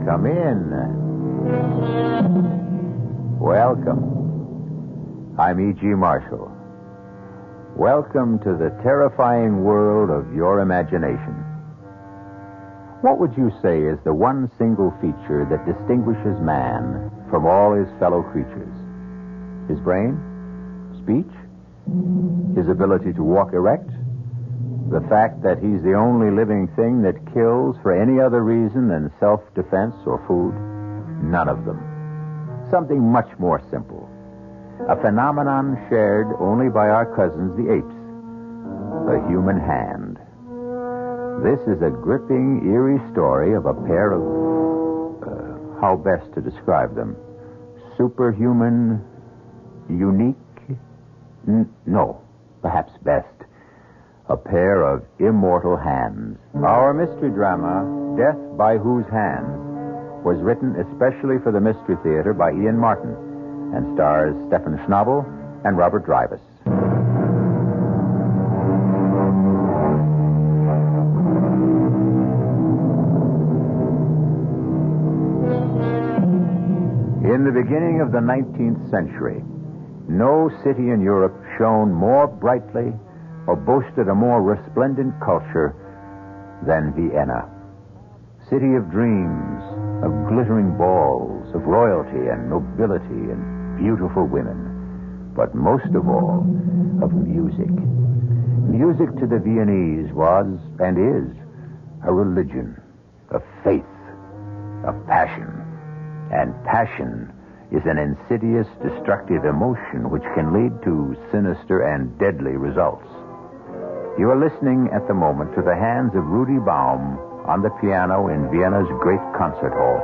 Come in. Welcome. I'm E.G. Marshall. Welcome to the terrifying world of your imagination. What would you say is the one single feature that distinguishes man from all his fellow creatures? His brain? Speech? His ability to walk erect? The fact that he's the only living thing that kills for any other reason than self-defense or food? None of them. Something much more simple. A phenomenon shared only by our cousins, the apes. The human hand. This is a gripping, eerie story of a pair of... how best to describe them? Superhuman... unique... no, perhaps best. A pair of immortal hands. Our mystery drama, Death by Whose Hands, was written especially for the Mystery Theater by Ian Martin and stars Stephen Schnabel and Robert Drivas. In the beginning of the 19th century, no city in Europe shone more brightly or boasted a more resplendent culture than Vienna. City of dreams, of glittering balls, of royalty and nobility and beautiful women, but most of all, of music. Music to the Viennese was, and is, a religion, a faith, a passion. And passion is an insidious, destructive emotion which can lead to sinister and deadly results. You are listening at the moment to the hands of Rudy Baum on the piano in Vienna's great concert hall.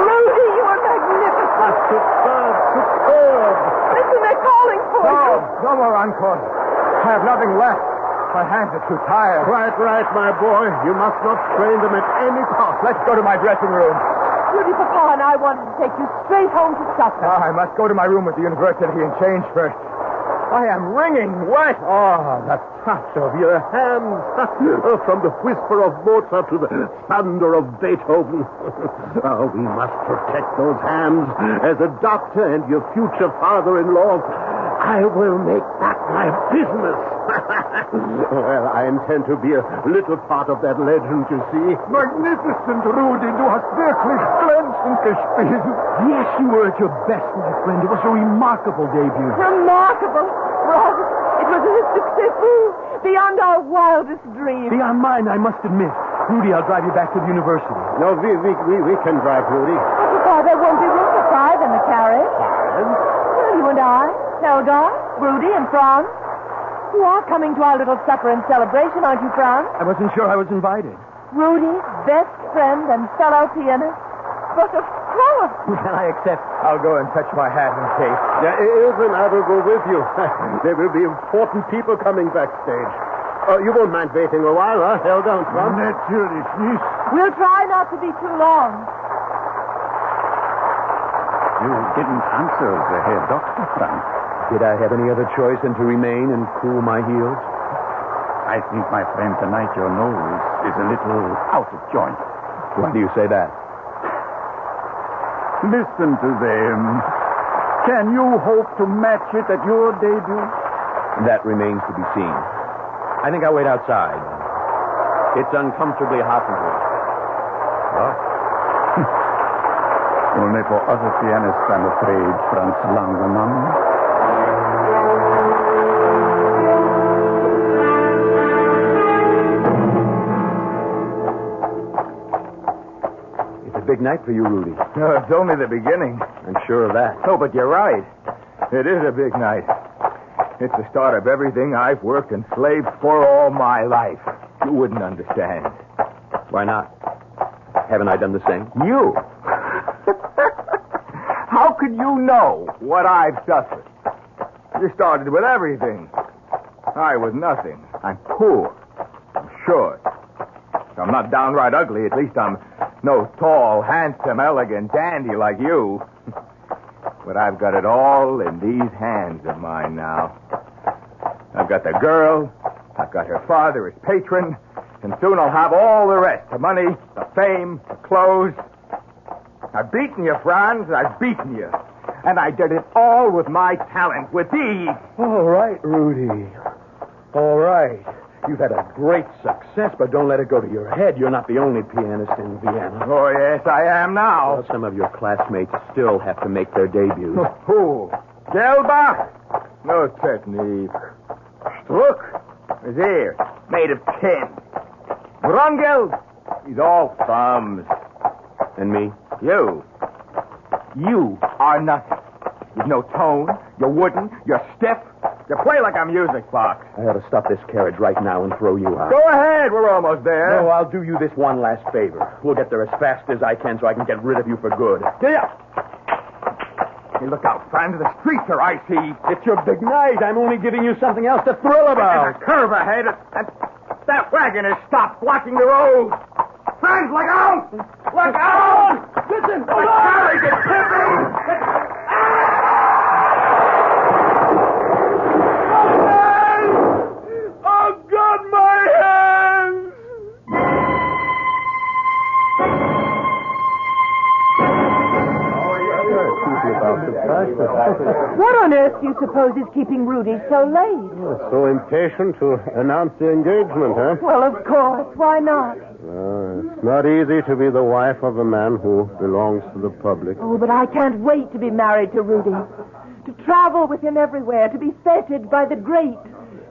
Rudy, you are magnificent. Superb. Listen, they're calling for you. No more encore. I have nothing left. My hands are too tired. Right, my boy. You must not strain them at any cost. Let's go to my dressing room. Rudy, Papa and I wanted to take you straight home to supper. I must go to my room at the university and change first. I am wringing wet. Oh, the touch of your hands. From the whisper of Mozart to the thunder of Beethoven. Oh, we must protect those hands. As a doctor and your future father-in-law, I will make that my business. Well, I intend to be a little part of that legend, you see. Magnificent, Rudy. Du hast wirklich glänzend gespielt. Yes, you were at your best, my friend. It was a remarkable debut. Remarkable. Robert, it was a success beyond our wildest dreams. Beyond mine, I must admit. Rudy, I'll drive you back to the university. No, we can drive, Rudy. Oh, Papa, there won't be room for five in the carriage. Well, you and I, Helga, Rudy, and Franz. You are coming to our little supper and celebration, aren't you, Franz? I wasn't sure I was invited. Rudy's best friend and fellow pianist. But of course. Can I accept? I'll go and fetch my hat and cape. Yeah, Ilse and I will go with you. There will be important people coming backstage. You won't mind waiting a while, huh? Helga and Franz? Natürlich nicht. We'll try not to be too long. You didn't answer the Herr Doctor, Franz. Did I have any other choice than to remain and cool my heels? I think, my friend, tonight your nose is a little out of joint. Why do you say that? Listen to them. Can you hope to match it at your debut? That remains to be seen. I think I'll wait outside. It's uncomfortably hot in here. What? Only for other pianists, I'm afraid, Franz Langemann. It's a big night for you, Rudy. No, it's only the beginning. I'm sure of that. Oh, but you're right. It is a big night. It's the start of everything I've worked and slaved for all my life. You wouldn't understand. Why not? Haven't I done the same? You? How could you know what I've suffered? You started with everything. I with nothing. I'm poor. I'm short. I'm not downright ugly. At least I'm no tall, handsome, elegant dandy like you. But I've got it all in these hands of mine now. I've got the girl, I've got her father as patron, and soon I'll have all the rest. The money, the fame, the clothes. I've beaten you, Franz. I've beaten you. And I did it all with my talent, with thee. All right, Rudy. All right. You've had a great success, but don't let it go to your head. You're not the only pianist in Vienna. Oh, yes, I am now. Well, some of your classmates still have to make their debuts. Who? Gelbach? No, certainly. Look, his ear, made of tin. Brungel, he's all thumbs. And me? You are nothing. You've no tone, you're wooden, you're stiff. You play like a music box. I ought to stop this carriage right now and throw you out. Go ahead, we're almost there. No, I'll do you this one last favor. We'll get there as fast as I can so I can get rid of you for good. Here. Hey, look out, Franz. The streets are icy. It's your big night. I'm only giving you something else to thrill about. There's a curve ahead, and that wagon has stopped blocking the road. Franz, look out! Look out! Listen! The carriage is tipping! Oh, God, my hands! What on earth do you suppose is keeping Rudy so late? So impatient to announce the engagement, huh? Well, of course. Why not? It's not easy to be the wife of a man who belongs to the public. Oh, but I can't wait to be married to Rudy. To travel with him everywhere, to be feted by the great,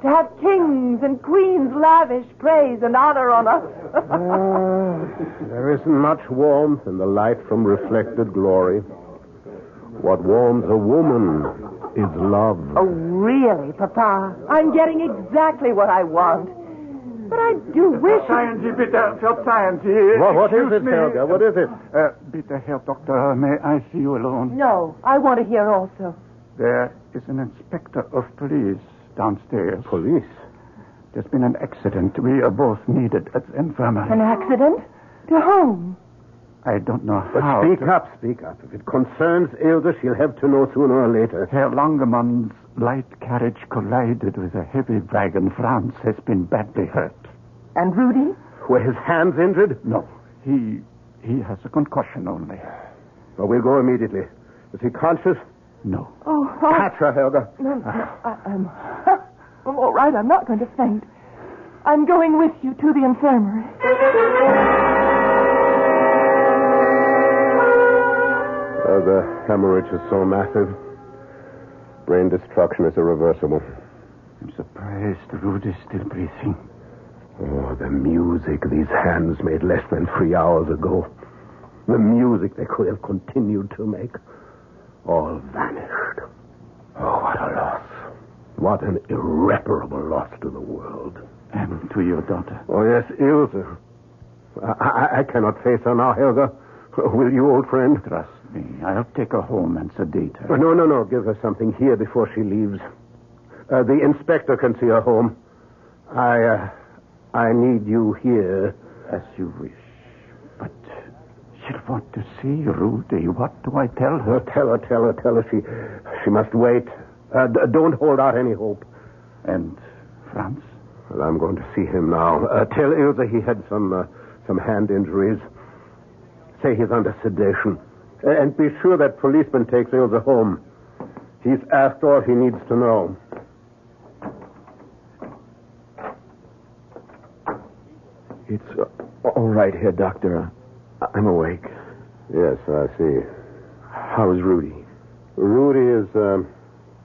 to have kings and queens lavish praise and honor on us. There isn't much warmth in the light from reflected glory. What warms a woman is love. Oh, really, Papa? I'm getting exactly what I want. But I do wish... What is it, Helga? What is it? Bitte, Herr Doctor, may I see you alone? No, I want to hear also. There is an inspector of police downstairs. Police? There's been an accident. We are both needed at the infirmary. An accident? To whom? I don't know But how. speak up. If it concerns Ilse, she'll have to know sooner or later. Herr Langemann's light carriage collided with a heavy wagon. Franz has been badly hurt. And Rudy? Were his hands injured? No, he has a concussion only. Well, we'll go immediately. Is he conscious? No. Oh, Catch her, Helga. No, I'm all right. I'm not going to faint. I'm going with you to the infirmary. The hemorrhage is so massive. Brain destruction is irreversible. I'm surprised Rudy's still breathing. Oh, the music these hands made less than 3 hours ago. The music they could have continued to make. All vanished. Oh, what a loss. What an irreparable loss to the world. And to your daughter. Oh, yes, Ilse. I cannot face her now, Helga. Will you, old friend? Trust me. I'll take her home and sedate her. No. Give her something here before she leaves. The inspector can see her home. I need you here. As you wish. But she'll want to see Rudy. What do I tell her? Tell her. She must wait. Don't hold out any hope. And Franz? Well, I'm going to see him now. Tell Ilse he had some hand injuries. Say he's under sedation. And be sure that policeman takes Ilse home. He's asked all he needs to know. It's all right here, Doctor. I'm awake. Yes, I see. How is Rudy? Rudy is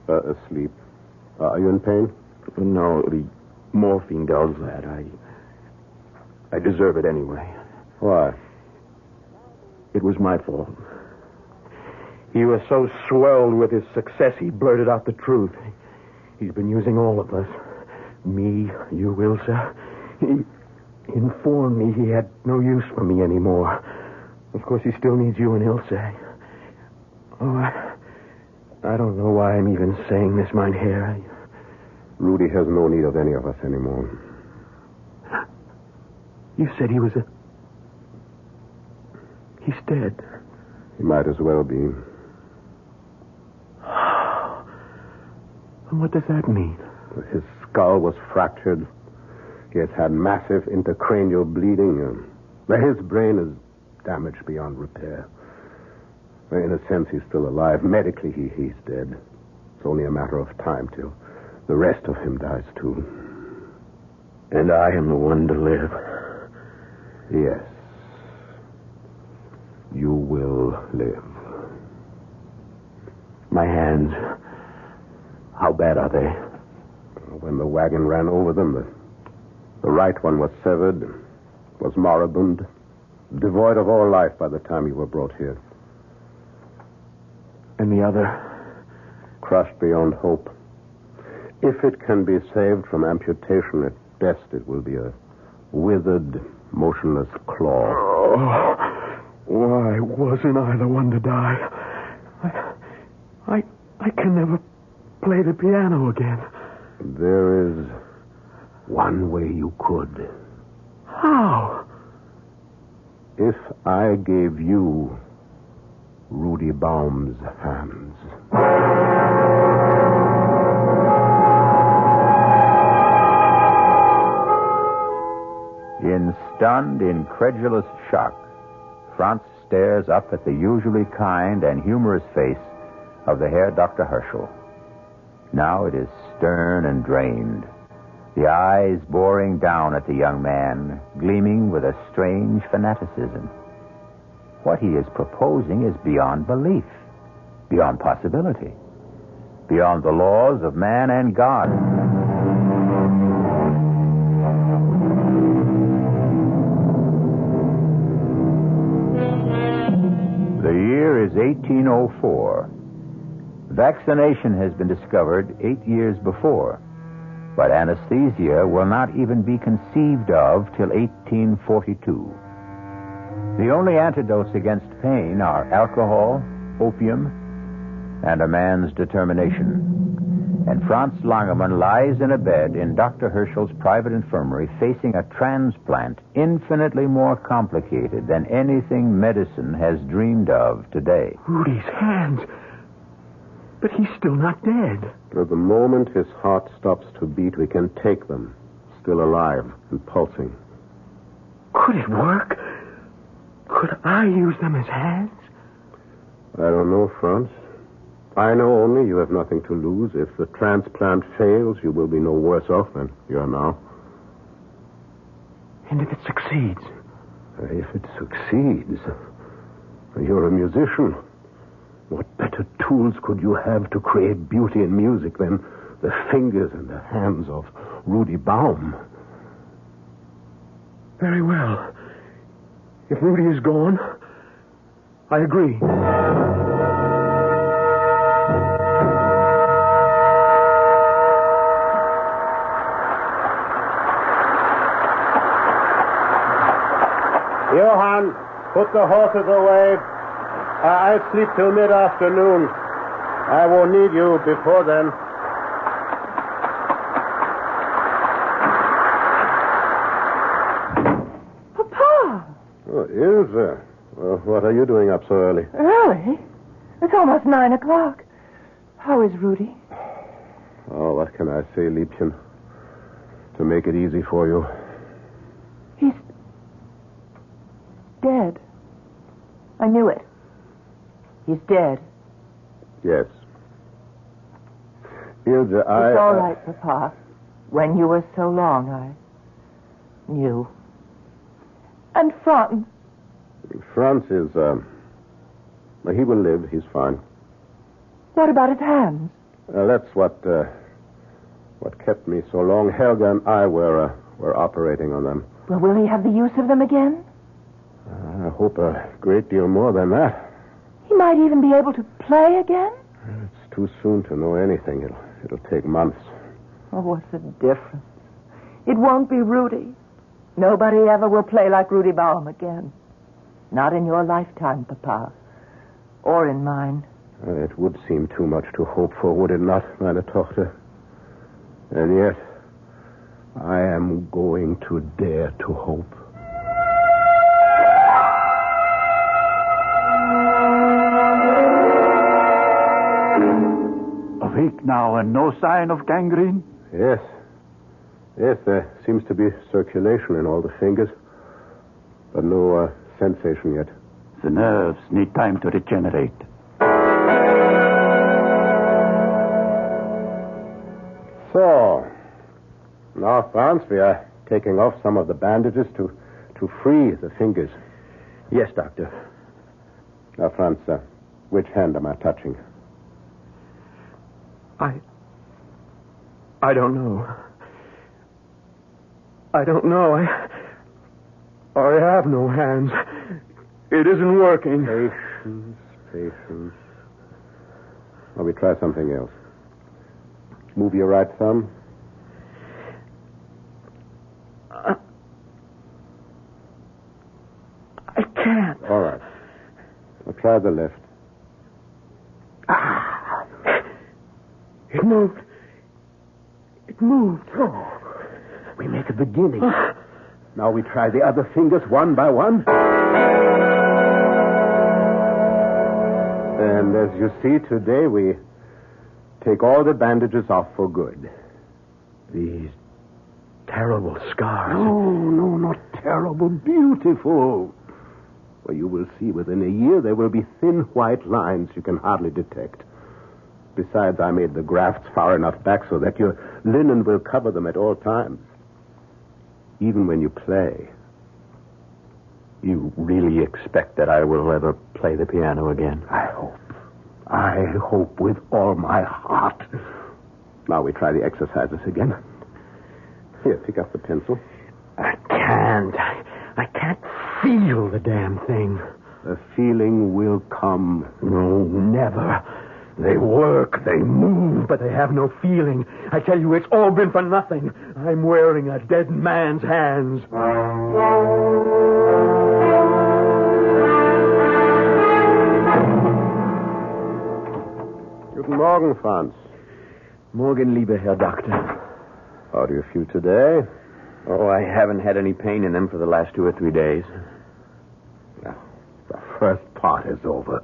asleep. Are you in pain? No, the morphine does that. I deserve it anyway. Why? It was my fault. He was so swelled with his success, he blurted out the truth. He's been using all of us. Me, you, Ilse. He informed me he had no use for me anymore. Of course, he still needs you and Ilse. Oh, I don't know why I'm even saying this, mein Herr. Rudy has no need of any of us anymore. You said he was a... He's dead. He might as well be. And what does that mean? His skull was fractured. He has had massive intercranial bleeding. His brain is damaged beyond repair. In a sense, he's still alive. Medically, he's dead. It's only a matter of time till the rest of him dies, too. And I am the one to live. Yes. You will live. My hands, how bad are they? When the wagon ran over them, the right one was severed, was moribund, devoid of all life by the time you were brought here. And the other? Crushed beyond hope. If it can be saved from amputation, at best it will be a withered, motionless claw. Oh, why wasn't I the one to die? I can never play the piano again. There is one way you could. How? If I gave you Rudy Baum's hands. In stunned, incredulous shock, Franz stares up at the usually kind and humorous face of the Herr Dr. Herschel. Now it is stern and drained, the eyes boring down at the young man, gleaming with a strange fanaticism. What he is proposing is beyond belief, beyond possibility, beyond the laws of man and God. The year is 1804. Vaccination has been discovered 8 years before, but anesthesia will not even be conceived of till 1842. The only antidotes against pain are alcohol, opium, and a man's determination. And Franz Langemann lies in a bed in Dr. Herschel's private infirmary facing a transplant infinitely more complicated than anything medicine has dreamed of today. Rudy's hands. But he's still not dead. At the moment his heart stops to beat, we can take them, still alive and pulsing. Could it work? Could I use them as hands? I don't know, Franz. I know only you have nothing to lose. If the transplant fails, you will be no worse off than you are now. And if it succeeds? If it succeeds, you're a musician. What better tools could you have to create beauty in music than the fingers and the hands of Rudy Baum? Very well. If Rudy is gone, I agree. Johann, put the horses away. I'll sleep till mid-afternoon. I won't need you before then. Papa! Oh, Ilse. Well, what are you doing up so early? Early? It's almost 9 o'clock. How is Rudy? Oh, what can I say, Liebchen? To make it easy for you. He's dead. I knew it. He's dead. Yes. Ilse, It's all right, Papa. When you were so long, I knew. And Franz? Franz is, he will live. He's fine. What about his hands? That's what kept me so long. Helga and I were operating on them. Well, will he have the use of them again? I hope a great deal more than that. He might even be able to play again? It's too soon to know anything. It'll take months. Oh, what's the difference? It won't be Rudy. Nobody ever will play like Rudy Baum again. Not in your lifetime, Papa. Or in mine. It would seem too much to hope for, would it not, meine Tochter? And yet, I am going to dare to hope. and no sign of gangrene? Yes. Yes, there seems to be circulation in all the fingers, but no sensation yet. The nerves need time to regenerate. So, now, Franz, we are taking off some of the bandages to free the fingers. Yes, Doctor. Now, Franz, which hand am I touching? I don't know. I don't know. I have no hands. It isn't working. Patience. Well, we try something else. Move your right thumb. I can't. All right. We'll try the left. It moved. It moved. Oh, we make a beginning. Now we try the other fingers one by one. And as you see, today we take all the bandages off for good. These terrible scars. No, not terrible. Beautiful. Well, you will see within a year there will be thin white lines you can hardly detect. Besides, I made the grafts far enough back so that your linen will cover them at all times. Even when you play. You really expect that I will ever play the piano again? I hope with all my heart. Now we try the exercises again. Here, pick up the pencil. I can't. I can't feel the damn thing. The feeling will come. No, never. They work, they move, but they have no feeling. I tell you, it's all been for nothing. I'm wearing a dead man's hands. Guten Morgen, Franz. Morgen, lieber Herr Doctor. How do you feel today? Oh, I haven't had any pain in them for the last 2 or 3 days. Now, the first part is over.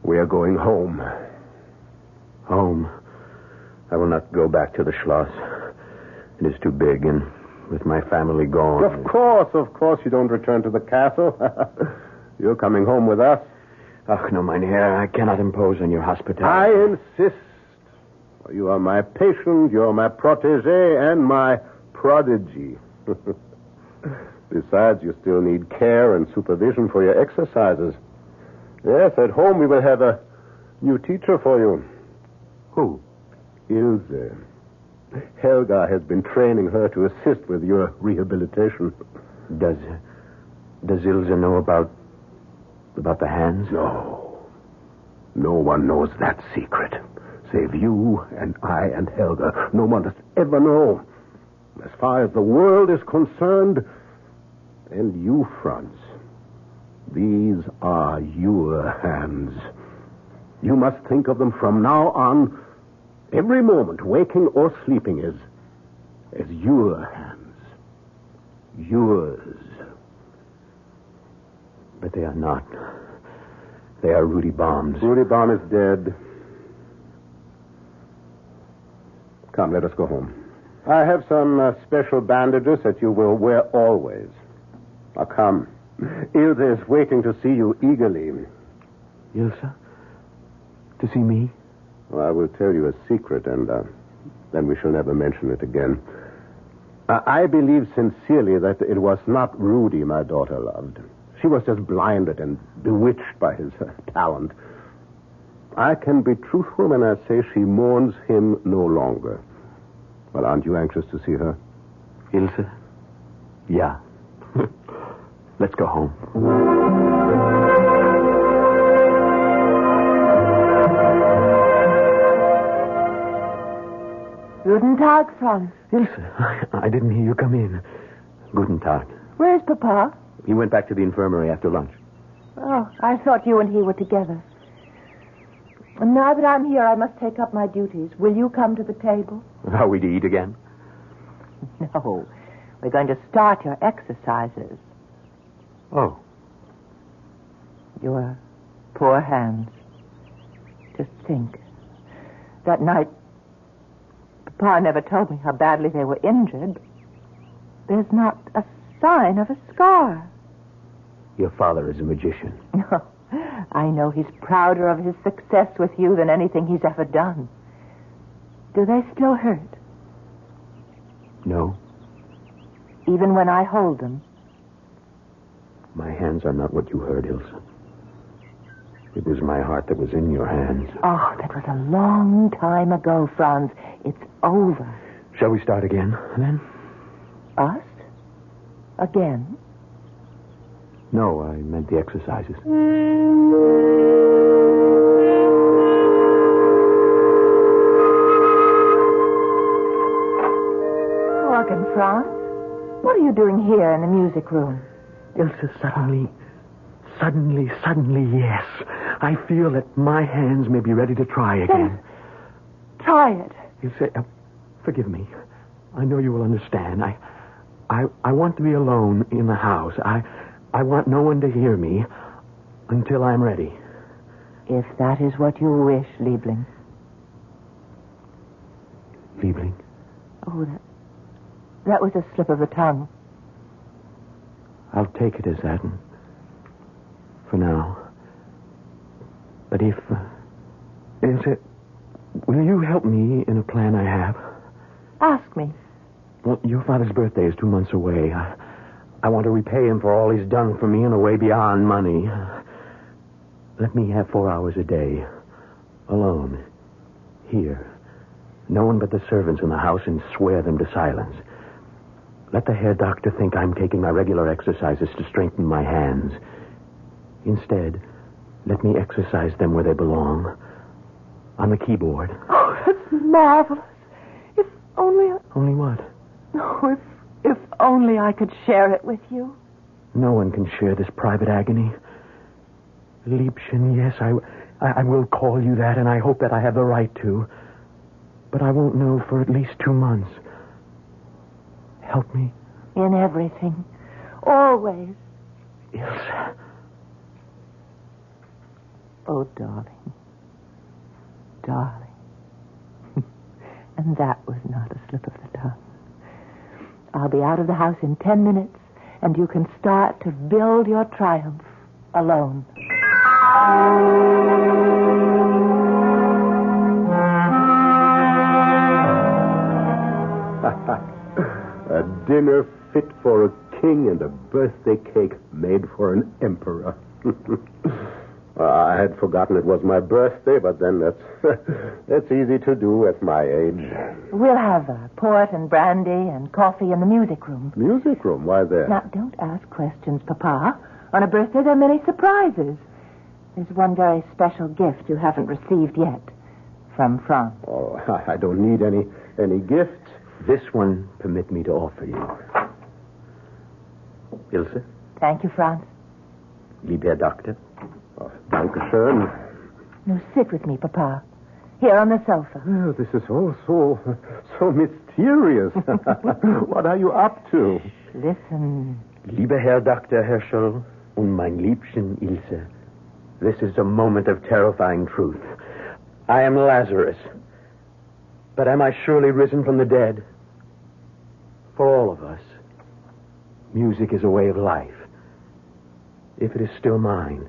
We are going home. Home? I will not go back to the Schloss. It is too big, and with my family gone... Of course you don't return to the castle. You're coming home with us. Ach, no, mein Herr, I cannot impose on your hospitality. I insist. You are my patient, you're my protege, and my prodigy. Besides, you still need care and supervision for your exercises. Yes, at home we will have a new teacher for you. Who? Ilse. Helga has been training her to assist with your rehabilitation. Does Ilse know about the hands? No. No one knows that secret. Save you and I and Helga. No one does ever know. As far as the world is concerned, and you, Franz, these are your hands. You must think of them from now on. Every moment, waking or sleeping, as your hands. Yours. But they are not. They are Rudy Baum's. Rudy Baum is dead. Come, let us go home. I have some special bandages that you will wear always. Now, come. Ilse is waiting to see you eagerly. Ilse? To see me? Well, I will tell you a secret, and then we shall never mention it again. I believe sincerely that it was not Rudy my daughter loved. She was just blinded and bewitched by his talent. I can be truthful when I say she mourns him no longer. Well, aren't you anxious to see her? Ilse? Yeah. Let's go home. Guten Tag, Franz. Ilse, I didn't hear you come in. Guten Tag. Where's Papa? He went back to the infirmary after lunch. Oh, I thought you and he were together. And now that I'm here, I must take up my duties. Will you come to the table? Are we to eat again? No. We're going to start your exercises. Oh. Your poor hands. Just think. That night, Papa never told me how badly they were injured. There's not a sign of a scar. Your father is a magician. No, I know he's prouder of his success with you than anything he's ever done. Do they still hurt? No. Even when I hold them? My hands are not what you heard, Ilse. It was my heart that was in your hands. Oh, that was a long time ago, Franz. It's over. Shall we start again, then? Us? Again? No, I meant the exercises. Morgen, Franz. What are you doing here in the music room? Ilse, suddenly, yes. I feel that my hands may be ready to try again. Try it. Ilse, forgive me. I know you will understand. I want to be alone in the house. I want no one to hear me until I'm ready. If that is what you wish, Liebling. Liebling? Oh, that was a slip of the tongue. I'll take it as that for now. But if it, will you help me in a plan I have? Ask me. Well, your father's birthday is 2 months away. I want to repay him for all he's done for me in a way beyond money. Let me have 4 hours a day. Alone. Here. No one but the servants in the house, and swear them to silence. Let the hair doctor think I'm taking my regular exercises to strengthen my hands. Instead, let me exercise them where they belong. On the keyboard. Oh, that's marvelous. If only... Only what? Oh, if only I could share it with you. No one can share this private agony. Liebchen, yes, I will call you that, and I hope that I have the right to. But I won't know for at least 2 months. Help me. In everything. Always. Ilse. Oh, darling. Darling. And that was not a slip of the tongue. I'll be out of the house in 10 minutes, and you can start to build your triumph alone. A dinner fit for a king and a birthday cake made for an emperor. I had forgotten it was my birthday, but then that's easy to do at my age. We'll have port and brandy and coffee in the music room. Music room? Why there? Now, don't ask questions, Papa. On a birthday, there are many surprises. There's one very special gift you haven't received yet. From Franz. Oh, I don't need any gifts. This one, permit me to offer you. Ilse? Thank you, Franz. Lieber Doctor? Oh, danke schön. Now, sit with me, Papa. Here on the sofa. Oh, this is all so mysterious. What are you up to? Listen. Lieber Herr Dr. Herschel und mein Liebchen Ilse, this is a moment of terrifying truth. I am Lazarus. But am I surely risen from the dead? For all of us, music is a way of life. If it is still mine,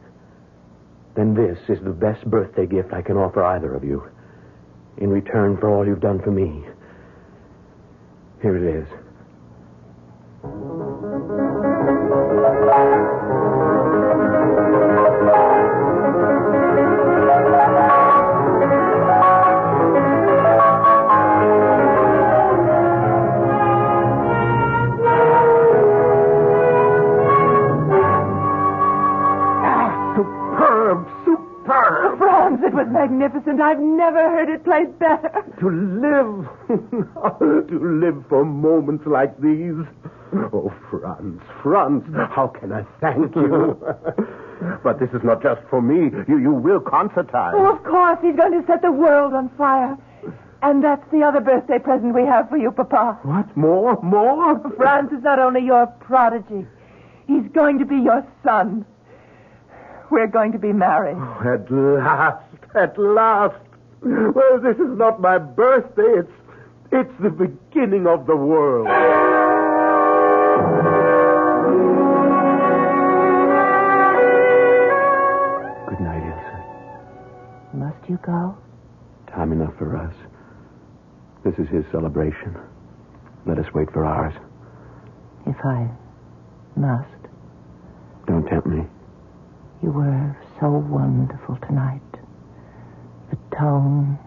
then this is the best birthday gift I can offer either of you. In return for all you've done for me. Here it is. Franz, it was magnificent. I've never heard it played better. To live for moments like these. Oh, Franz, how can I thank you? But this is not just for me. You will concertize. Oh, of course. He's going to set the world on fire. And that's the other birthday present we have for you, Papa. What? More? Franz is not only your prodigy. He's going to be your son. We're going to be married. Oh, at last. Well, this is not my birthday. It's the beginning of the world. Good night, Ilsa. Must you go? Time enough for us. This is his celebration. Let us wait for ours. If I must. Don't tempt me. You were so wonderful tonight. The tone,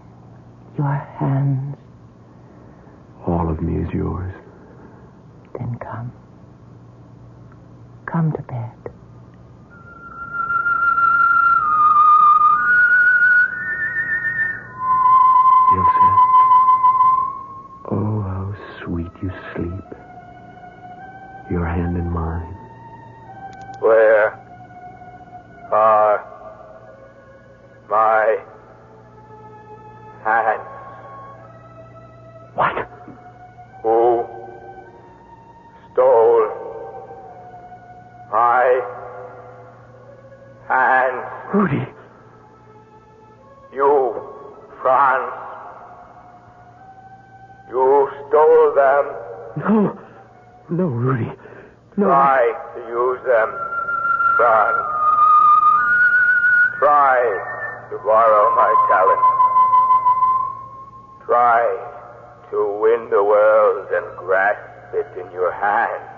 your hands. All of me is yours. Then come. Come to bed. Ilsa. Oh, how sweet you sleep. Your hand in mine. Where are my hands? What? Who stole my hands? Rudy. You, Franz. You stole them. No. No, Rudy. No. Try to use them, Franz. Try to borrow my talent. Try to win the world and grasp it in your hands.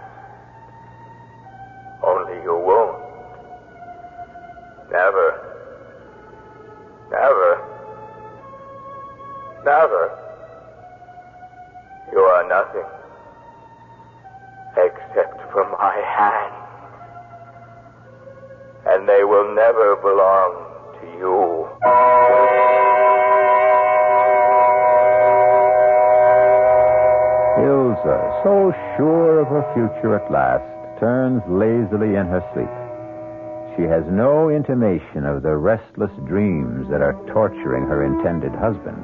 Only you won't. Never. Never. Never. You are nothing except for my hands. And they will never belong to you. Ilsa, so sure of her future at last, turns lazily in her sleep. She has no intimation of the restless dreams that are torturing her intended husband.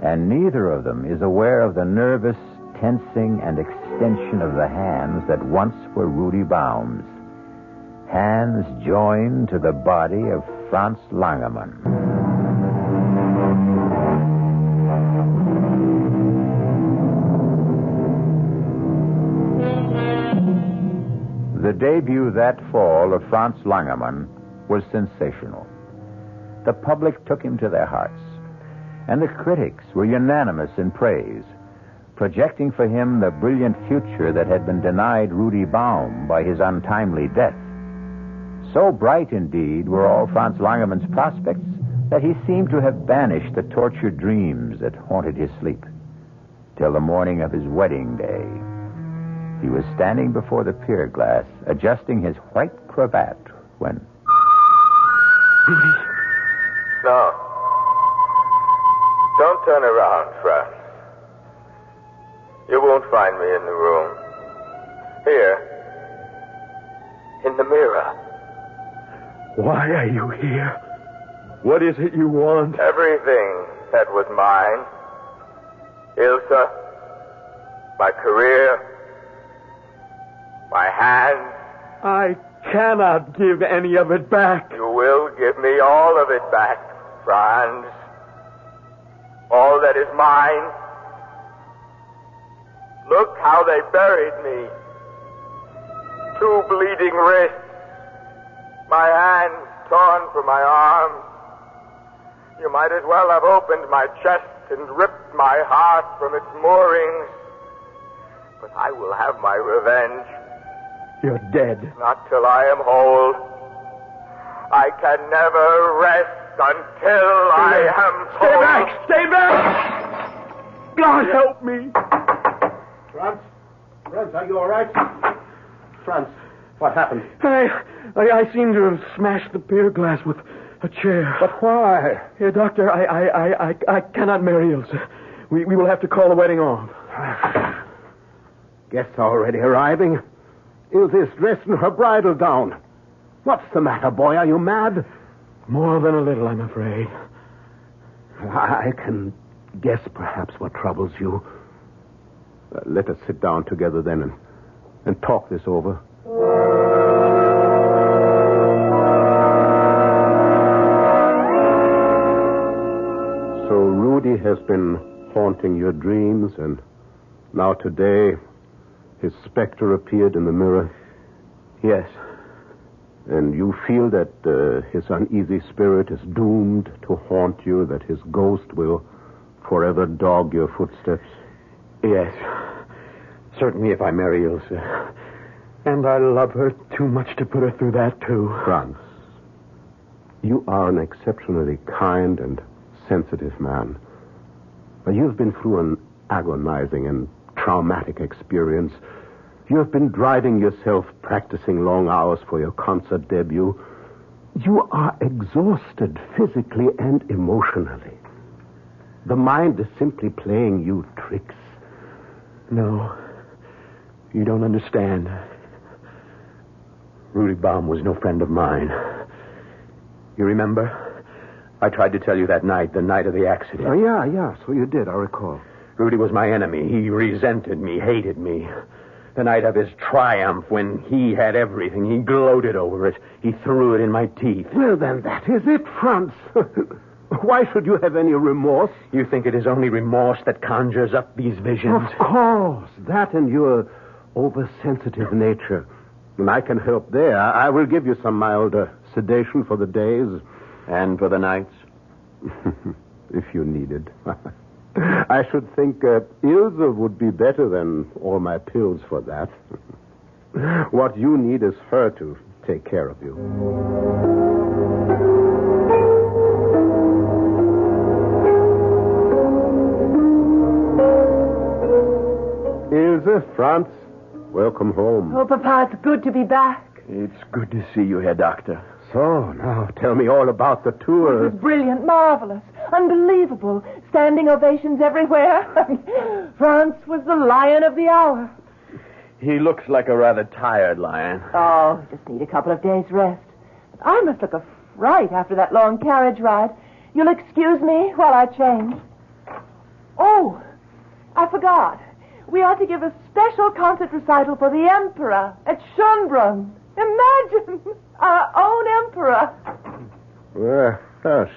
And neither of them is aware of the nervous tensing and extension of the hands that once were Rudy Baum's. Hands joined to the body of Franz Langermann. The debut that fall of Franz Langermann was sensational. The public took him to their hearts, and the critics were unanimous in praise, projecting for him the brilliant future that had been denied Rudy Baum by his untimely death. So bright, indeed, were all Franz Langermann's prospects that he seemed to have banished the tortured dreams that haunted his sleep, till the morning of his wedding day. He was standing before the pier glass, adjusting his white cravat, when... Rudy. No. Don't turn around, Franz. You won't find me in the room. Here. In the mirror. Why are you here? What is it you want? Everything that was mine. Ilsa. My career. My hands. I cannot give any of it back. You will give me all of it back, Franz. All that is mine. Look how they buried me. 2 bleeding wrists. My hands torn from my arms. You might as well have opened my chest and ripped my heart from its moorings. But I will have my revenge. You're dead. Not till I am whole. I can never rest until I am Stay whole. back! Stay back! God help me! Franz? Franz, are you all right? Franz, what happened? I seem to have smashed the pier glass with a chair. But why? Here, Doctor, I cannot marry Ilsa. We will have to call the wedding off. Guests already arriving. Ilsa is dressed in her bridal gown. What's the matter, boy? Are you mad? More than a little, I'm afraid. I can guess perhaps what troubles you. Let us sit down together then and talk this over. haunting your dreams, and now today his specter appeared in the mirror? Yes. And you feel that his uneasy spirit is doomed to haunt you, that his ghost will forever dog your footsteps? Yes. Certainly if I marry Ilse. And I love her too much to put her through that, too. Franz, you are an exceptionally kind and sensitive man. But you've been through an agonizing and traumatic experience. You have been driving yourself, practicing long hours for your concert debut. You are exhausted physically and emotionally. The mind is simply playing you tricks. No, you don't understand. Rudy Baum was no friend of mine. You remember? I tried to tell you that night, the night of the accident. Oh, yeah, so you did, I recall. Rudy was my enemy. He resented me, hated me. The night of his triumph, when he had everything, he gloated over it. He threw it in my teeth. Well, then, that is it, Franz. Why should you have any remorse? You think it is only remorse that conjures up these visions? Of course. That and your oversensitive nature. And I can help there. I will give you some mild sedation for the days. And for the nights? If you need it. I should think Ilse would be better than all my pills for that. What you need is her to take care of you. Ilse, Franz, welcome home. Oh, Papa, it's good to be back. It's good to see you, Herr Doctor. So, now tell me all about the tour. It was brilliant, marvelous, unbelievable. Standing ovations everywhere. France was the lion of the hour. He looks like a rather tired lion. Oh, just need a couple of days' rest. I must look a fright after that long carriage ride. You'll excuse me while I change. Oh, I forgot. We ought to give a special concert recital for the Emperor at Schönbrunn. Imagine, our own Emperor. Well,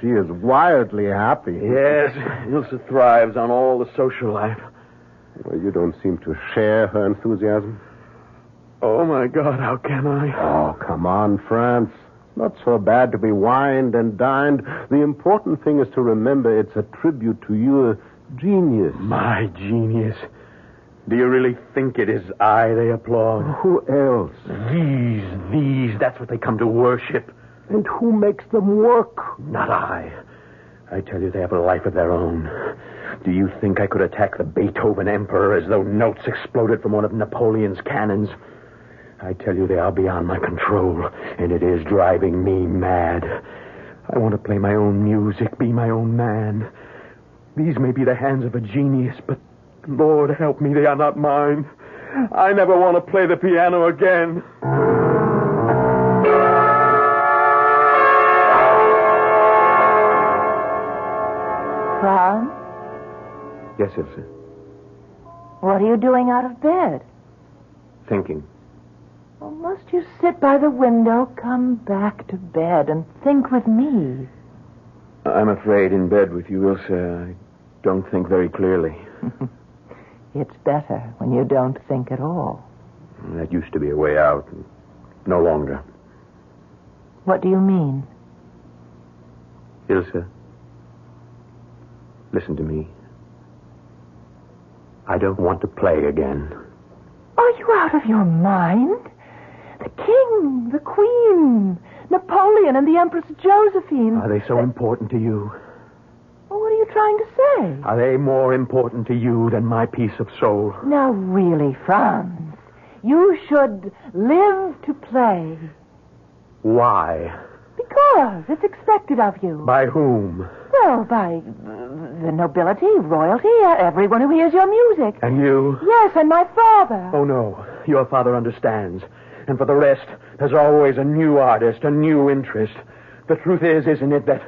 she is wildly happy. Yes, Ilse thrives on all the social life. Well, you don't seem to share her enthusiasm. Oh, my God, how can I? Oh, come on, Franz. Not so bad to be wined and dined. The important thing is to remember it's a tribute to your genius. My genius. Do you really think it is I they applaud? Who else? These, that's what they come to worship. And who makes them work? Not I. I tell you, they have a life of their own. Do you think I could attack the Beethoven Emperor as though notes exploded from one of Napoleon's cannons? I tell you, they are beyond my control, and it is driving me mad. I want to play my own music, be my own man. These may be the hands of a genius, but Lord help me, they are not mine. I never want to play the piano again. Franz? Yes, Ilse. What are you doing out of bed? Thinking. Well, must you sit by the window, come back to bed, and think with me? I'm afraid in bed with you, Ilse, I don't think very clearly. It's better when you don't think at all. That used to be a way out. No longer. What do you mean? Ilse, listen to me. I don't want to play again. Are you out of your mind? The king, the queen, Napoleon, and the Empress Josephine. Are they so important to you? Well, what are you trying to say? Are they more important to you than my peace of soul? Now, really, Franz, you should live to play. Why? Because it's expected of you. By whom? Well, by the nobility, royalty, everyone who hears your music. And you? Yes, and my father. Oh, no. Your father understands. And for the rest, there's always a new artist, a new interest. The truth is, isn't it, that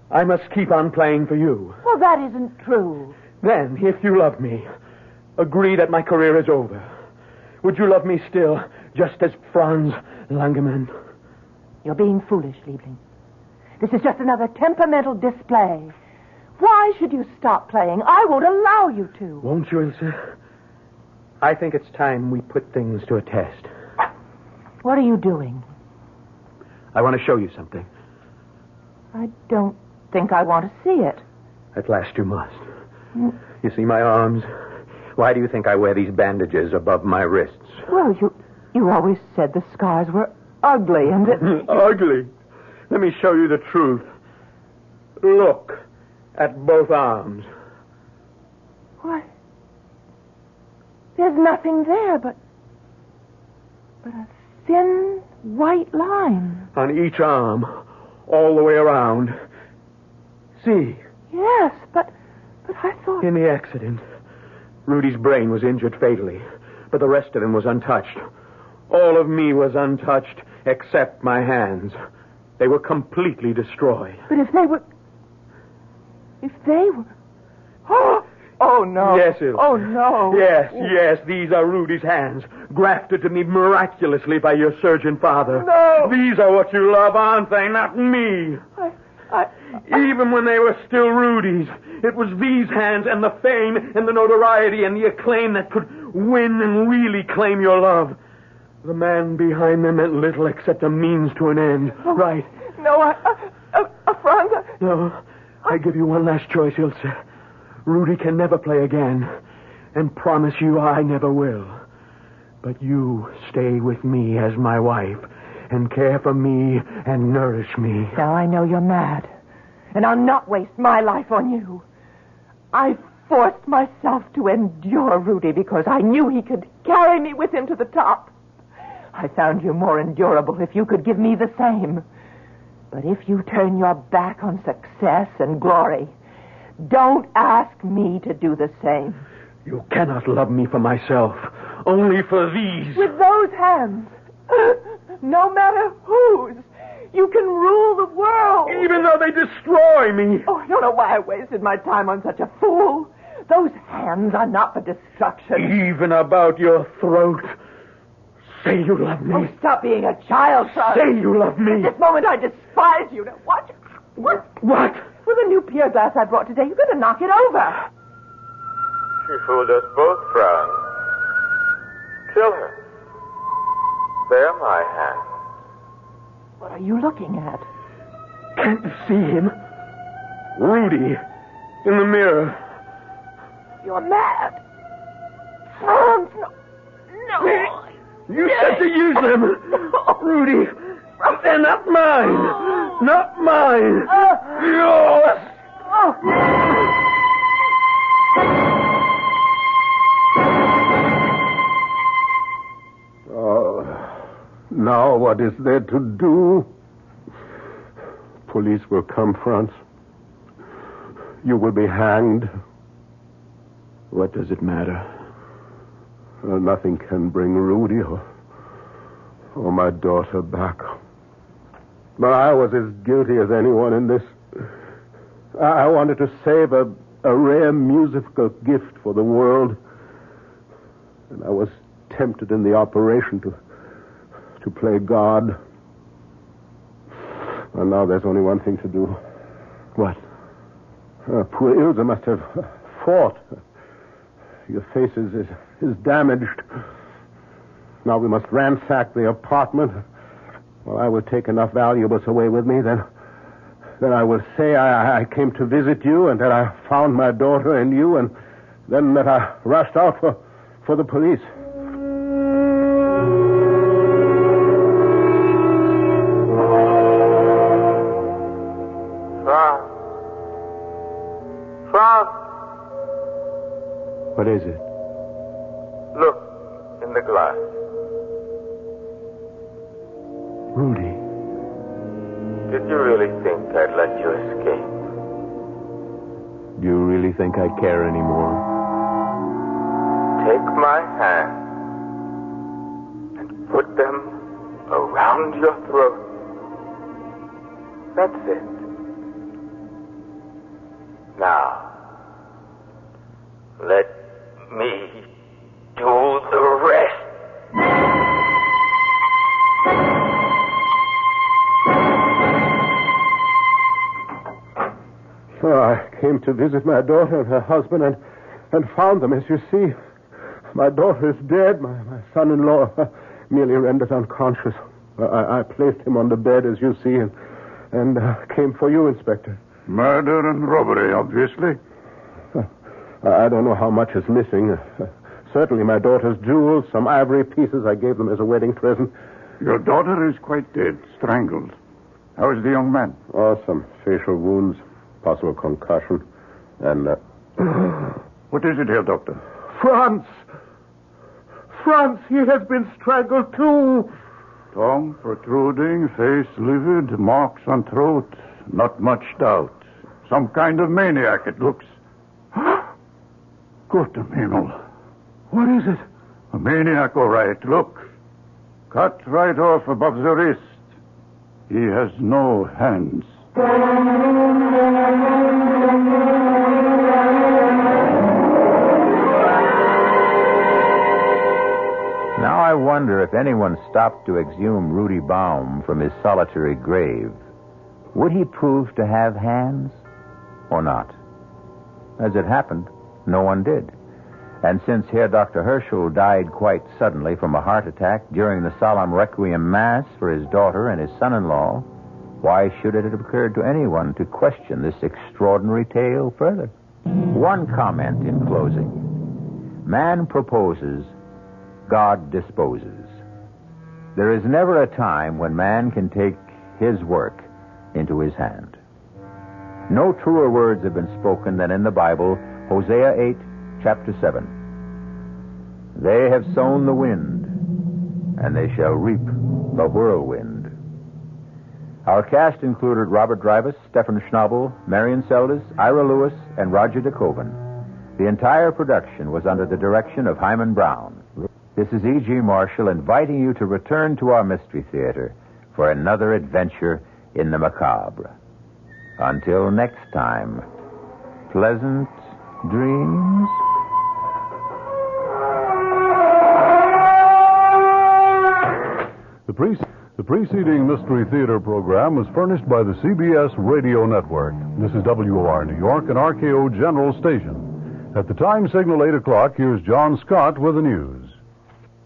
I must keep on playing for you? Well, that isn't true. Then, if you love me, agree that my career is over. Would you love me still, just as Franz Langemann? You're being foolish, Liebling. This is just another temperamental display. Why should you stop playing? I won't allow you to. Won't you, Ilse? I think it's time we put things to a test. What are you doing? I want to show you something. I don't think I want to see it. At last you must. You see my arms? Why do you think I wear these bandages above my wrists? Well, you always said the scars were ugly and that... Ugly? Let me show you the truth. Look at both arms. What? There's nothing there but a thin white line. On each arm, all the way around. See? Yes, but I thought... In the accident, Rudy's brain was injured fatally, but the rest of him was untouched. All of me was untouched, except my hands. They were completely destroyed. But if they were... Oh, no. Yes, Ilse. Oh, no. Yes, these are Rudy's hands, grafted to me miraculously by your surgeon father. No. These are what you love, aren't they? Not me. Even when they were still Rudy's, it was these hands and the fame and the notoriety and the acclaim that could win and really claim your love. The man behind them meant little except a means to an end. Oh, right. No, Franz. No, I give you one last choice, Ilse. Rudy can never play again, and promise you I never will. But you stay with me as my wife, and care for me and nourish me. Now I know you're mad, and I'll not waste my life on you. I forced myself to endure Rudy because I knew he could carry me with him to the top. I found you more endurable if you could give me the same. But if you turn your back on success and glory, don't ask me to do the same. You cannot love me for myself, only for these. With those hands, no matter whose, you can rule the world. Even though they destroy me. Oh, I don't know why I wasted my time on such a fool. Those hands are not for destruction. Even about your throat. Say you love me. Oh, stop being a child, son. Say you love me. At this moment, I despise you. Now, what? What? With the new pier glass I brought today, you better knock it over. She fooled us both, Franz. Kill her. They're my hands. What are you looking at? Can't you see him? Rudy. In the mirror. You're mad. Franz, no. You said to use them. Rudy. They're not mine. Not mine. Yours. Now what is there to do? Police will come, Franz. You will be hanged. What does it matter? Nothing can bring Rudy or my daughter back. But I was as guilty as anyone in this. I wanted to save a rare musical gift for the world. And I was tempted in the operation to play God. And now there's only one thing to do. What? Poor Ilse must have fought. Your face is damaged. Now we must ransack the apartment. Well, I will take enough valuables away with me, then I will say I came to visit you and that I found my daughter and you, and then that I rushed out for the police. Franz! What is it? Look in the glass. Rudy. Did you really think I'd let you escape? Do you really think I care anymore? Take my hand and put them around your throat. That's it. Now, let me do the rest. I came to visit my daughter and her husband and found them, as you see. My daughter is dead. My son-in-law merely rendered unconscious. I placed him on the bed, as you see, and came for you, Inspector. Murder and robbery, obviously. I don't know how much is missing. Certainly my daughter's jewels, some ivory pieces. I gave them as a wedding present. Your daughter is quite dead, strangled. How is the young man? Oh, some facial wounds, possible concussion, and... What is it here, Doctor? Franz! Franz, he has been strangled, too! Tongue protruding, face livid, marks on throat. Not much doubt. Some kind of maniac, it looks. Good Himmel. What is it? A maniac, all right. Look. Cut right off above the wrist. He has no hands. Now I wonder if anyone stopped to exhume Rudy Baum from his solitary grave. Would he prove to have hands or not? As it happened, no one did. And since Herr Dr. Herschel died quite suddenly from a heart attack during the solemn requiem mass for his daughter and his son-in-law, why should it have occurred to anyone to question this extraordinary tale further? One comment in closing. Man proposes, God disposes. There is never a time when man can take his work into his hand. No truer words have been spoken than in the Bible, Hosea 8, chapter 7. They have sown the wind, and they shall reap the whirlwind. Our cast included Robert Drivas, Stephen Schnabel, Marion Seldes, Ira Lewis, and Roger DeKoven. The entire production was under the direction of Hyman Brown. This is E.G. Marshall inviting you to return to our Mystery Theater for another adventure in the macabre. Until next time, pleasant dreams. The preceding Mystery Theater program was furnished by the CBS Radio Network. This is WOR New York and RKO General Station. At the time signal 8 o'clock, here's John Scott with the news.